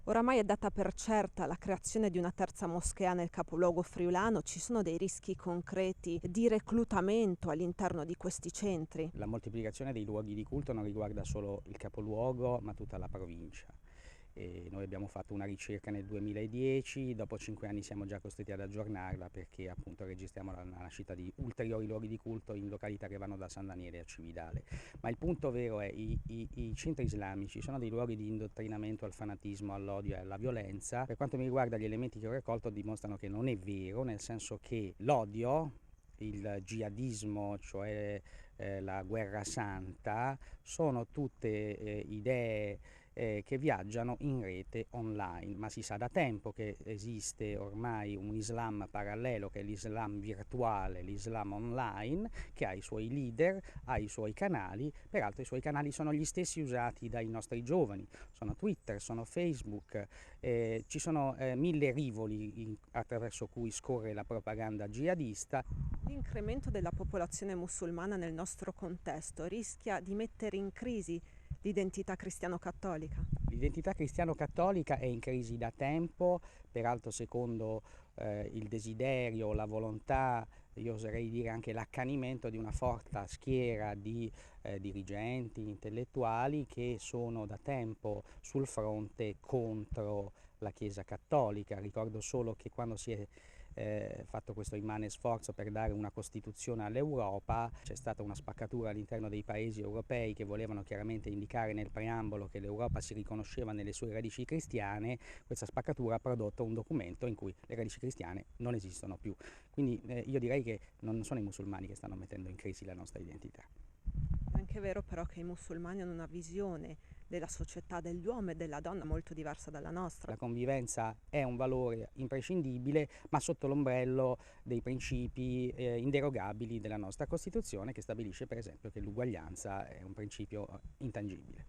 Oramai è data per certa la creazione di una terza moschea nel capoluogo friulano, ci sono dei rischi concreti di reclutamento all'interno di questi centri? La moltiplicazione dei luoghi di culto non riguarda solo il capoluogo, ma tutta la provincia. E noi abbiamo fatto una ricerca nel 2010, dopo 5 anni siamo già costretti ad aggiornarla perché appunto registriamo la nascita di ulteriori luoghi di culto in località che vanno da San Daniele a Cividale. Ma il punto vero è che i centri islamici sono dei luoghi di indottrinamento al fanatismo, all'odio e alla violenza. Per quanto mi riguarda, gli elementi che ho raccolto dimostrano che non è vero, nel senso che l'odio, il jihadismo, cioè la guerra santa, sono tutte idee che viaggiano in rete online, ma si sa da tempo che esiste ormai un Islam parallelo, che è l'Islam virtuale, l'Islam online, che ha i suoi leader, ha i suoi canali. Peraltro i suoi canali sono gli stessi usati dai nostri giovani, sono Twitter, sono Facebook, ci sono mille rivoli attraverso cui scorre la propaganda jihadista. L'incremento della popolazione musulmana nel nostro contesto rischia di mettere in crisi l'identità cristiano-cattolica? L'identità cristiano-cattolica è in crisi da tempo, peraltro secondo il desiderio, la volontà, io oserei dire anche l'accanimento di una forte schiera di dirigenti, intellettuali che sono da tempo sul fronte contro la Chiesa cattolica. Ricordo solo che quando si è fatto questo immane sforzo per dare una Costituzione all'Europa, c'è stata una spaccatura all'interno dei paesi europei che volevano chiaramente indicare nel preambolo che l'Europa si riconosceva nelle sue radici cristiane. Questa spaccatura ha prodotto un documento in cui le radici cristiane non esistono più. Quindi io direi che non sono i musulmani che stanno mettendo in crisi la nostra identità. È anche vero però che i musulmani hanno una visione della società, dell'uomo e della donna molto diversa dalla nostra. La convivenza è un valore imprescindibile, ma sotto l'ombrello dei principi inderogabili della nostra Costituzione, che stabilisce per esempio che l'uguaglianza è un principio intangibile.